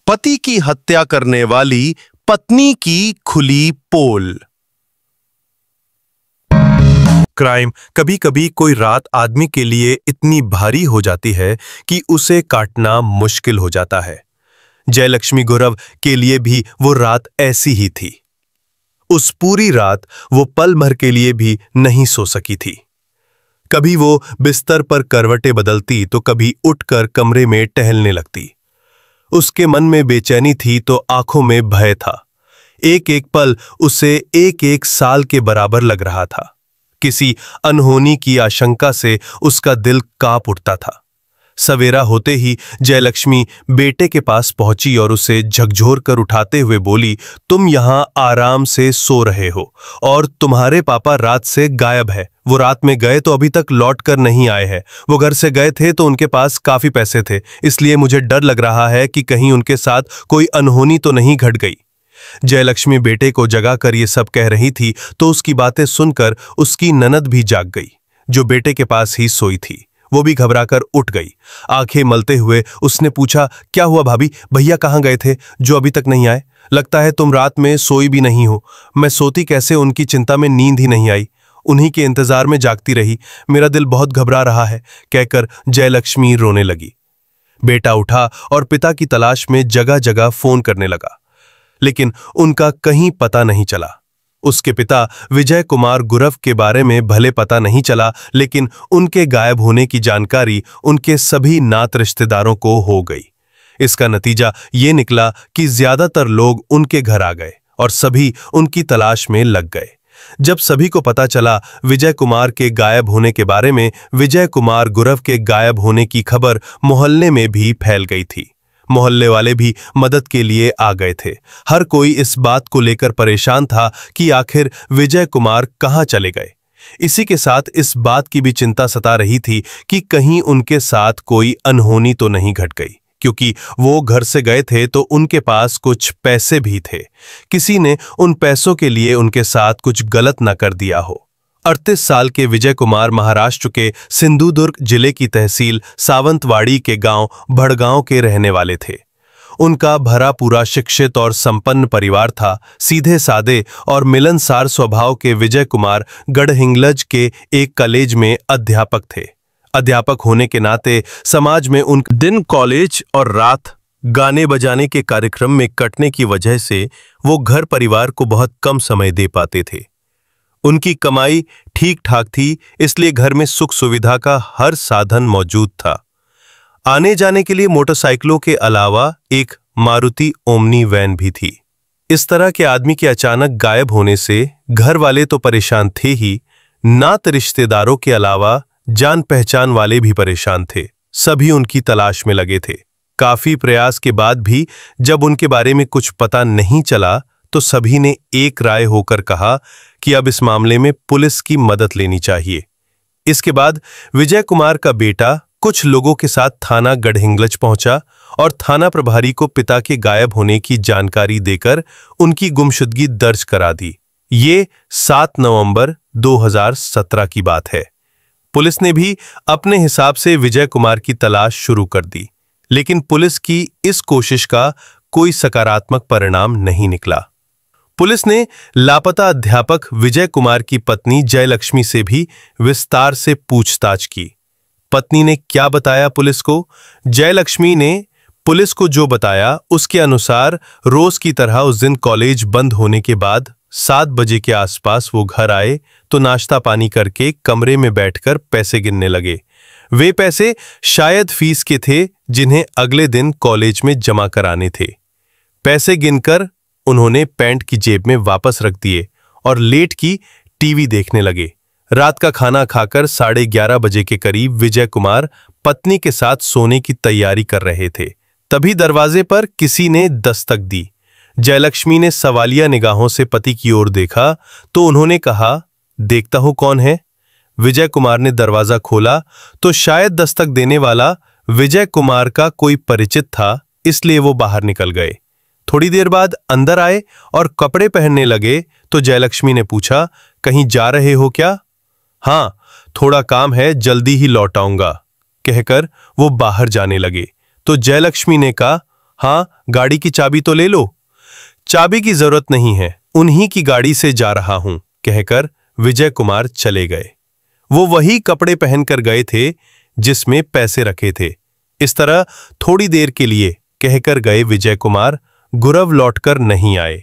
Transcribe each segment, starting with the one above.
पति की हत्या करने वाली पत्नी की खुली पोल। क्राइम कभी कभी कोई रात आदमी के लिए इतनी भारी हो जाती है कि उसे काटना मुश्किल हो जाता है। जयलक्ष्मी गुरव के लिए भी वो रात ऐसी ही थी। उस पूरी रात वो पल भर के लिए भी नहीं सो सकी थी। कभी वो बिस्तर पर करवटें बदलती तो कभी उठकर कमरे में टहलने लगती। उसके मन में बेचैनी थी तो आंखों में भय था। एक एक पल उसे एक एक साल के बराबर लग रहा था। किसी अनहोनी की आशंका से उसका दिल कांप उठता था। सवेरा होते ही जयलक्ष्मी बेटे के पास पहुंची और उसे झकझोर कर उठाते हुए बोली, तुम यहां आराम से सो रहे हो और तुम्हारे पापा रात से गायब है। वो रात में गए तो अभी तक लौट कर नहीं आए हैं। वो घर से गए थे तो उनके पास काफी पैसे थे, इसलिए मुझे डर लग रहा है कि कहीं उनके साथ कोई अनहोनी तो नहीं घट गई। जयलक्ष्मी बेटे को जगाकर ये सब कह रही थी तो उसकी बातें सुनकर उसकी ननद भी जाग गई, जो बेटे के पास ही सोई थी। वो भी घबराकर उठ गई। आंखें मलते हुए उसने पूछा, क्या हुआ भाभी, भैया कहाँ गए थे जो अभी तक नहीं आए? लगता है तुम रात में सोई भी नहीं हो। मैं सोती कैसे, उनकी चिंता में नींद ही नहीं आई। उन्हीं के इंतजार में जागती रही। मेरा दिल बहुत घबरा रहा है, कहकर जयलक्ष्मी रोने लगी। बेटा उठा और पिता की तलाश में जगह जगह फोन करने लगा, लेकिन उनका कहीं पता नहीं चला। उसके पिता विजय कुमार गुरव के बारे में भले पता नहीं चला, लेकिन उनके गायब होने की जानकारी उनके सभी नात रिश्तेदारों को हो गई। इसका नतीजा ये निकला कि ज्यादातर लोग उनके घर आ गए और सभी उनकी तलाश में लग गए। जब सभी को पता चला विजय कुमार के गायब होने के बारे में, विजय कुमार गुरव के गायब होने की खबर मोहल्ले में भी फैल गई थी। मोहल्ले वाले भी मदद के लिए आ गए थे। हर कोई इस बात को लेकर परेशान था कि आखिर विजय कुमार कहाँ चले गए। इसी के साथ इस बात की भी चिंता सता रही थी कि कहीं उनके साथ कोई अनहोनी तो नहीं घट गई, क्योंकि वो घर से गए थे तो उनके पास कुछ पैसे भी थे। किसी ने उन पैसों के लिए उनके साथ कुछ गलत न कर दिया हो। 38 साल के विजय कुमार महाराष्ट्र के सिंधुदुर्ग जिले की तहसील सावंतवाड़ी के गांव भड़गांव के रहने वाले थे। उनका भरा पूरा शिक्षित और संपन्न परिवार था। सीधे सादे और मिलनसार स्वभाव के विजय कुमार गढ़हिंग्लज के एक कॉलेज में अध्यापक थे। अध्यापक होने के नाते समाज में उनका दिन कॉलेज और रात गाने बजाने के कार्यक्रम में कटने की वजह से वो घर परिवार को बहुत कम समय दे पाते थे। उनकी कमाई ठीक ठाक थी, इसलिए घर में सुख सुविधा का हर साधन मौजूद था। आने जाने के लिए मोटरसाइकिलों के अलावा एक मारुति ओमनी वैन भी थी। इस तरह के आदमी के अचानक गायब होने से घर वाले तो परेशान थे ही, नात रिश्तेदारों के अलावा जान पहचान वाले भी परेशान थे। सभी उनकी तलाश में लगे थे। काफी प्रयास के बाद भी जब उनके बारे में कुछ पता नहीं चला तो सभी ने एक राय होकर कहा कि अब इस मामले में पुलिस की मदद लेनी चाहिए। इसके बाद विजय कुमार का बेटा कुछ लोगों के साथ थाना गढ़हिंग्लज पहुंचा और थाना प्रभारी को पिता के गायब होने की जानकारी देकर उनकी गुमशुदगी दर्ज करा दी। ये 7 नवंबर 2017 की बात है। पुलिस ने भी अपने हिसाब से विजय कुमार की तलाश शुरू कर दी, लेकिन पुलिस की इस कोशिश का कोई सकारात्मक परिणाम नहीं निकला। पुलिस ने लापता अध्यापक विजय कुमार की पत्नी जयलक्ष्मी से भी विस्तार से पूछताछ की। पत्नी ने क्या बताया पुलिस को? जयलक्ष्मी ने पुलिस को जो बताया उसके अनुसार रोज की तरह उस दिन कॉलेज बंद होने के बाद 7 बजे के आसपास वो घर आए तो नाश्ता पानी करके कमरे में बैठकर पैसे गिनने लगे। वे पैसे शायद फीस के थे जिन्हें अगले दिन कॉलेज में जमा कराने थे। पैसे गिनकर उन्होंने पैंट की जेब में वापस रख दिए और लेट की टीवी देखने लगे। रात का खाना खाकर 11:30 बजे के करीब विजय कुमार पत्नी के साथ सोने की तैयारी कर रहे थे। तभी दरवाजे पर किसी ने दस्तक दी। जयलक्ष्मी ने सवालिया निगाहों से पति की ओर देखा तो उन्होंने कहा, देखता हूं कौन है। विजय कुमार ने दरवाजा खोला तो शायद दस्तक देने वाला विजय कुमार का कोई परिचित था, इसलिए वो बाहर निकल गए। थोड़ी देर बाद अंदर आए और कपड़े पहनने लगे तो जयलक्ष्मी ने पूछा, कहीं जा रहे हो क्या? हाँ, थोड़ा काम है, जल्दी ही लौट आऊंगा, कहकर वो बाहर जाने लगे। तो जयलक्ष्मी ने कहा, हाँ, गाड़ी की चाबी तो ले लो। चाबी की जरूरत नहीं है, उन्हीं की गाड़ी से जा रहा हूं, कहकर विजय कुमार चले गए। वो वही कपड़े पहनकर गए थे जिसमें पैसे रखे थे। इस तरह थोड़ी देर के लिए कहकर गए विजय कुमार गुरव लौटकर नहीं आए।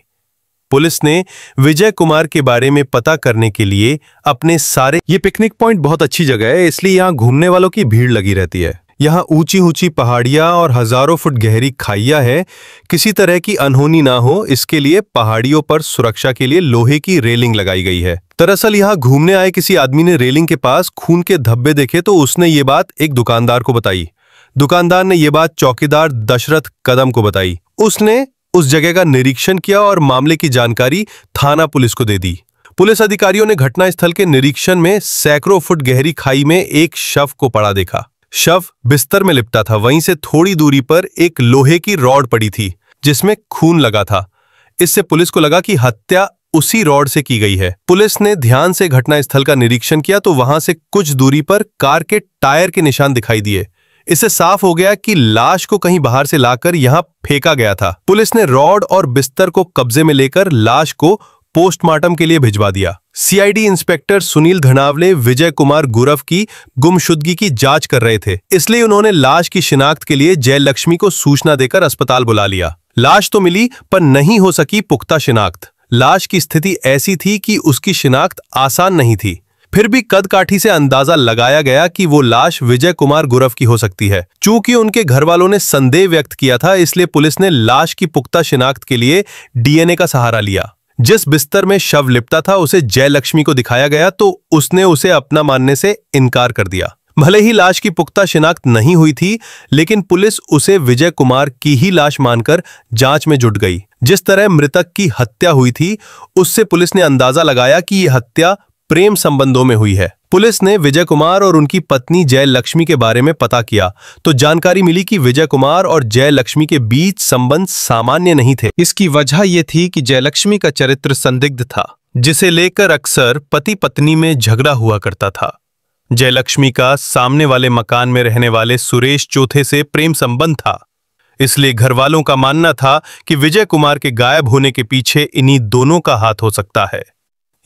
पुलिस ने विजय कुमार के बारे में पता करने के लिए अपने सारे ये पिकनिक पॉइंट बहुत अच्छी जगह है, इसलिए यहाँ घूमने वालों की भीड़ लगी रहती है। यहाँ ऊंची ऊंची पहाड़ियां और हजारों फुट गहरी खाइयां हैं। किसी तरह की अनहोनी ना हो इसके लिए पहाड़ियों पर सुरक्षा के लिए लोहे की रेलिंग लगाई गई है। दरअसल यहाँ घूमने आए किसी आदमी ने रेलिंग के पास खून के धब्बे देखे तो उसने ये बात एक दुकानदार को बताई। दुकानदार ने ये बात चौकीदार दशरथ कदम को बताई। उसने उस जगह का निरीक्षण किया और मामले की जानकारी थाना पुलिस को दे दी। पुलिस अधिकारियों ने घटनास्थल के निरीक्षण में सैकड़ों फुट गहरी खाई में एक शव को पड़ा देखा। शव बिस्तर में लिपटा था। वहीं से थोड़ी दूरी पर एक लोहे की रॉड पड़ी थी जिसमें खून लगा था। इससे पुलिस को लगा कि हत्या उसी रॉड से की गई है। पुलिस ने ध्यान से घटनास्थल का निरीक्षण किया तो वहां से कुछ दूरी पर कार के टायर के निशान दिखाई दिए। इससे साफ हो गया कि लाश को कहीं बाहर से लाकर यहां फेंका गया था। पुलिस ने रॉड और बिस्तर को कब्जे में लेकर लाश को पोस्टमार्टम के लिए भिजवा दिया। सीआईडी इंस्पेक्टर सुनील धनावले विजय कुमार गुरव की गुमशुदगी की जांच कर रहे थे, इसलिए उन्होंने लाश की शिनाख्त के लिए जयलक्ष्मी को सूचना देकर अस्पताल बुला लिया। लाश तो मिली पर नहीं हो सकी पुख्ता शिनाख्त। लाश की स्थिति ऐसी थी कि उसकी शिनाख्त आसान नहीं थी। फिर भी कदकाठी से अंदाजा लगाया गया कि वो लाश विजय कुमार गुरव की हो सकती है। चूंकि उनके घर वालों ने संदेह व्यक्त किया था, इसलिए पुलिस ने लाश की पुख्ता शिनाख्त के लिए डीएनए का सहारा लिया। जिस बिस्तर में शव लिपटा था उसे जयलक्ष्मी को दिखाया गया तो उसने उसे अपना मानने से इनकार कर दिया। भले ही लाश की पुख्ता शिनाख्त नहीं हुई थी, लेकिन पुलिस उसे विजय कुमार की ही लाश मानकर जांच में जुट गई। जिस तरह मृतक की हत्या हुई थी उससे पुलिस ने अंदाजा लगाया कि यह हत्या प्रेम संबंधों में हुई है। पुलिस ने विजय कुमार और उनकी पत्नी जयलक्ष्मी के बारे में पता किया तो जानकारी मिली कि विजय कुमार और जयलक्ष्मी के बीच संबंध सामान्य नहीं थे। इसकी वजह यह थी कि जयलक्ष्मी का चरित्र संदिग्ध था, जिसे लेकर अक्सर पति पत्नी में झगड़ा हुआ करता था। जयलक्ष्मी का सामने वाले मकान में रहने वाले सुरेश चौथे से प्रेम संबंध था, इसलिए घर वालों का मानना था कि विजय कुमार के गायब होने के पीछे इन्हीं दोनों का हाथ हो सकता है।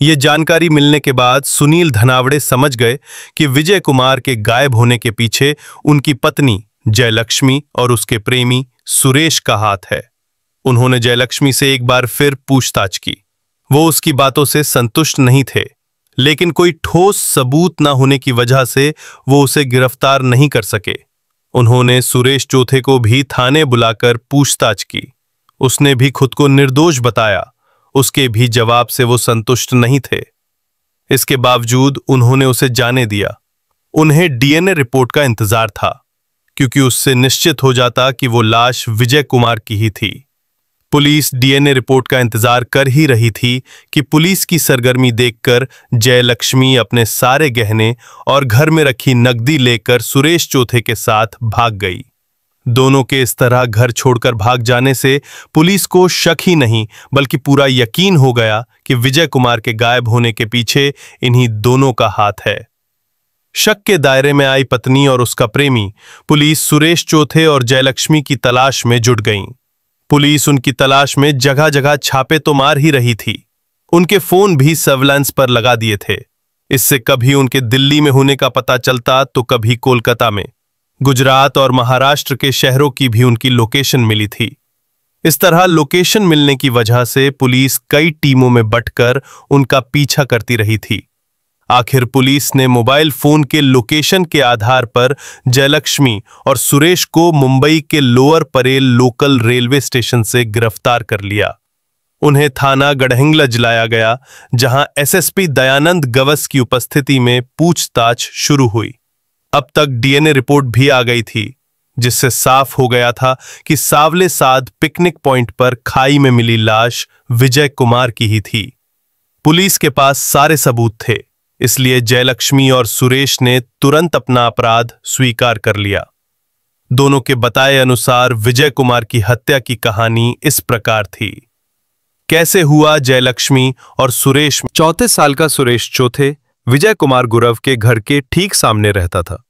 ये जानकारी मिलने के बाद सुनील धनावड़े समझ गए कि विजय कुमार के गायब होने के पीछे उनकी पत्नी जयलक्ष्मी और उसके प्रेमी सुरेश का हाथ है। उन्होंने जयलक्ष्मी से एक बार फिर पूछताछ की। वो उसकी बातों से संतुष्ट नहीं थे, लेकिन कोई ठोस सबूत न होने की वजह से वो उसे गिरफ्तार नहीं कर सके। उन्होंने सुरेश चौथे को भी थाने बुलाकर पूछताछ की। उसने भी खुद को निर्दोष बताया। उसके भी जवाब से वो संतुष्ट नहीं थे। इसके बावजूद उन्होंने उसे जाने दिया। उन्हें डीएनए रिपोर्ट का इंतजार था, क्योंकि उससे निश्चित हो जाता कि वो लाश विजय कुमार की ही थी। पुलिस डीएनए रिपोर्ट का इंतजार कर ही रही थी कि पुलिस की सरगर्मी देखकर जयलक्ष्मी अपने सारे गहने और घर में रखी नकदी लेकर सुरेश चौथे के साथ भाग गई। दोनों के इस तरह घर छोड़कर भाग जाने से पुलिस को शक ही नहीं बल्कि पूरा यकीन हो गया कि विजय कुमार के गायब होने के पीछे इन्हीं दोनों का हाथ है। शक के दायरे में आई पत्नी और उसका प्रेमी पुलिस सुरेश चौथे और जयलक्ष्मी की तलाश में जुट गईं। पुलिस उनकी तलाश में जगह जगह छापे तो मार ही रही थी। उनके फोन भी सर्विलांस पर लगा दिए थे। इससे कभी उनके दिल्ली में होने का पता चलता तो कभी कोलकाता में। गुजरात और महाराष्ट्र के शहरों की भी उनकी लोकेशन मिली थी। इस तरह लोकेशन मिलने की वजह से पुलिस कई टीमों में बंटकर उनका पीछा करती रही थी। आखिर पुलिस ने मोबाइल फोन के लोकेशन के आधार पर जयलक्ष्मी और सुरेश को मुंबई के lower Parel local railway station से गिरफ्तार कर लिया। उन्हें थाना गढ़हिंग्लज लाया गया, जहां एसएसपी दयानंद गवस की उपस्थिति में पूछताछ शुरू हुई। अब तक डीएनए रिपोर्ट भी आ गई थी, जिससे साफ हो गया था कि सावले साध पिकनिक पॉइंट पर खाई में मिली लाश विजय कुमार की ही थी। पुलिस के पास सारे सबूत थे, इसलिए जयलक्ष्मी और सुरेश ने तुरंत अपना अपराध स्वीकार कर लिया। दोनों के बताए अनुसार विजय कुमार की हत्या की कहानी इस प्रकार थी। कैसे हुआ जयलक्ष्मी और सुरेश। 34 साल का सुरेश चौथे विजय कुमार गुरव के घर के ठीक सामने रहता था।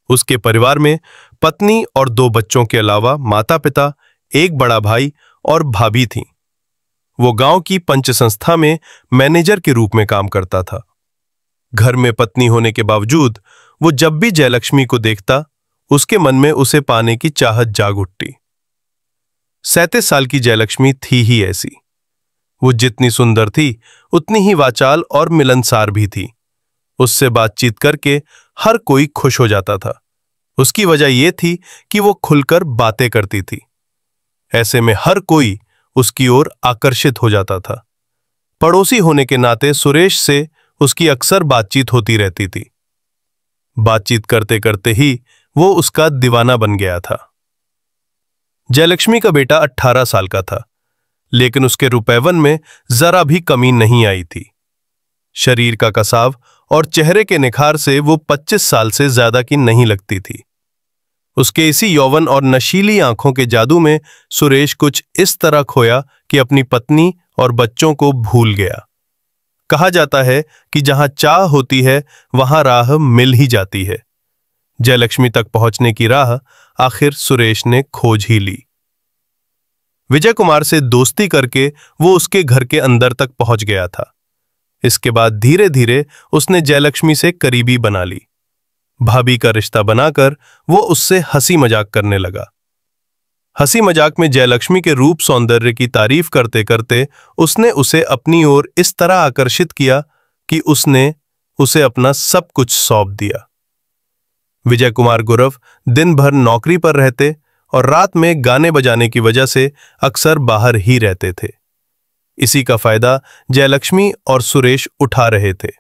उसके परिवार में पत्नी और 2 बच्चों के अलावा माता पिता, एक बड़ा भाई और भाभी थीं। वो गांव की पंच संस्था में मैनेजर के रूप में काम करता था। घर में पत्नी होने के बावजूद वो जब भी जयलक्ष्मी को देखता, उसके मन में उसे पाने की चाहत जाग उठती। 37 साल की जयलक्ष्मी थी ही ऐसी। वो जितनी सुंदर थी उतनी ही वाचाल और मिलनसार भी थी। उससे बातचीत करके हर कोई खुश हो जाता था। उसकी वजह यह थी कि वो खुलकर बातें करती थी। ऐसे में हर कोई उसकी ओर आकर्षित हो जाता था। पड़ोसी होने के नाते सुरेश से उसकी अक्सर बातचीत होती रहती थी। बातचीत करते करते ही वो उसका दीवाना बन गया था। जयलक्ष्मी का बेटा 18 साल का था, लेकिन उसके रुपैवन में जरा भी कमी नहीं आई थी। शरीर का कसाव और चेहरे के निखार से वो 25 साल से ज्यादा की नहीं लगती थी। उसके इसी यौवन और नशीली आंखों के जादू में सुरेश कुछ इस तरह खोया कि अपनी पत्नी और बच्चों को भूल गया। कहा जाता है कि जहां चाह होती है वहां राह मिल ही जाती है। जयलक्ष्मी तक पहुंचने की राह आखिर सुरेश ने खोज ही ली। विजय कुमार से दोस्ती करके वो उसके घर के अंदर तक पहुंच गया था। इसके बाद धीरे धीरे उसने जयलक्ष्मी से करीबी बना ली। भाभी का रिश्ता बनाकर वो उससे हंसी मजाक करने लगा। हंसी मजाक में जयलक्ष्मी के रूप सौंदर्य की तारीफ करते करते उसने उसे अपनी ओर इस तरह आकर्षित किया कि उसने उसे अपना सब कुछ सौंप दिया। विजय कुमार गुरव दिन भर नौकरी पर रहते और रात में गाने बजाने की वजह से अक्सर बाहर ही रहते थे। इसी का फायदा जयलक्ष्मी और सुरेश उठा रहे थे।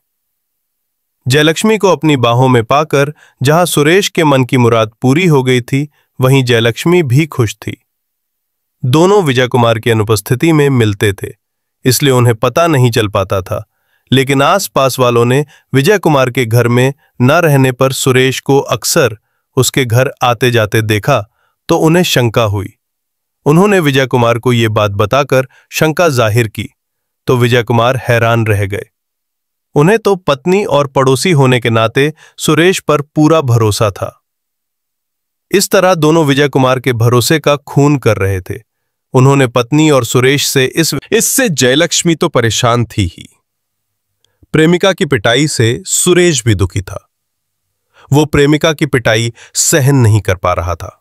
जयलक्ष्मी को अपनी बाहों में पाकर जहां सुरेश के मन की मुराद पूरी हो गई थी, वहीं जयलक्ष्मी भी खुश थी। दोनों विजय कुमार की अनुपस्थिति में मिलते थे, इसलिए उन्हें पता नहीं चल पाता था। लेकिन आसपास वालों ने विजय कुमार के घर में न रहने पर सुरेश को अक्सर उसके घर आते जाते देखा तो उन्हें शंका हुई। उन्होंने विजय कुमार को यह बात बताकर शंका जाहिर की तो विजय कुमार हैरान रह गए। उन्हें तो पत्नी और पड़ोसी होने के नाते सुरेश पर पूरा भरोसा था। इस तरह दोनों विजय कुमार के भरोसे का खून कर रहे थे। उन्होंने पत्नी और सुरेश से इससे जयलक्ष्मी तो परेशान थी ही। प्रेमिका की पिटाई से सुरेश भी दुखी था। वो प्रेमिका की पिटाई सहन नहीं कर पा रहा था।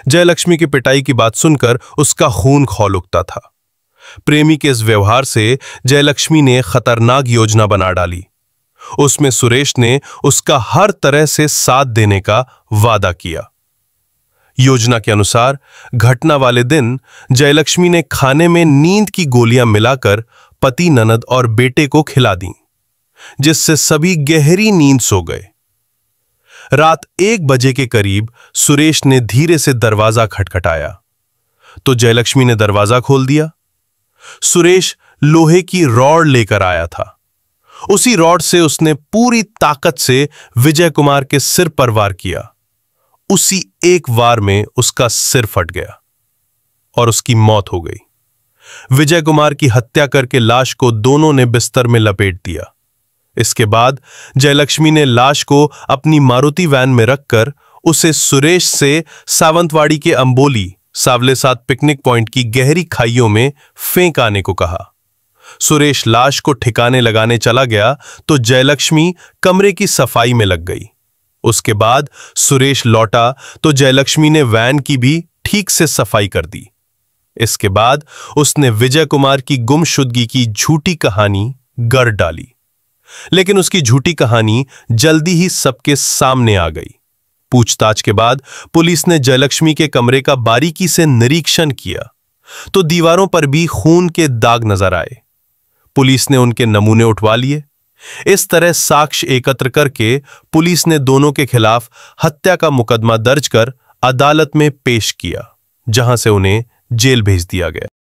जयलक्ष्मी की पिटाई की बात सुनकर उसका खून खौल उठता था। प्रेमी के इस व्यवहार से जयलक्ष्मी ने खतरनाक योजना बना डाली। उसमें सुरेश ने उसका हर तरह से साथ देने का वादा किया। योजना के अनुसार घटना वाले दिन जयलक्ष्मी ने खाने में नींद की गोलियां मिलाकर पति, ननद और बेटे को खिला दी, जिससे सभी गहरी नींद सो गए। रात 1 बजे के करीब सुरेश ने धीरे से दरवाजा खटखटाया तो जयलक्ष्मी ने दरवाजा खोल दिया। सुरेश लोहे की रॉड लेकर आया था। उसी रॉड से उसने पूरी ताकत से विजय कुमार के सिर पर वार किया। उसी एक वार में उसका सिर फट गया और उसकी मौत हो गई। विजय कुमार की हत्या करके लाश को दोनों ने बिस्तर में लपेट दिया। इसके बाद जयलक्ष्मी ने लाश को अपनी मारुति वैन में रखकर उसे सुरेश से सावंतवाड़ी के अंबोली सावले सात पिकनिक पॉइंट की गहरी खाइयों में फेंक आने को कहा। सुरेश लाश को ठिकाने लगाने चला गया तो जयलक्ष्मी कमरे की सफाई में लग गई। उसके बाद सुरेश लौटा तो जयलक्ष्मी ने वैन की भी ठीक से सफाई कर दी। इसके बाद उसने विजय कुमार की गुमशुदगी की झूठी कहानी गढ़ डाली, लेकिन उसकी झूठी कहानी जल्दी ही सबके सामने आ गई। पूछताछ के बाद पुलिस ने जयलक्ष्मी के कमरे का बारीकी से निरीक्षण किया तो दीवारों पर भी खून के दाग नजर आए। पुलिस ने उनके नमूने उठवा लिए। इस तरह साक्ष्य एकत्र करके पुलिस ने दोनों के खिलाफ हत्या का मुकदमा दर्ज कर अदालत में पेश किया, जहां से उन्हें जेल भेज दिया गया।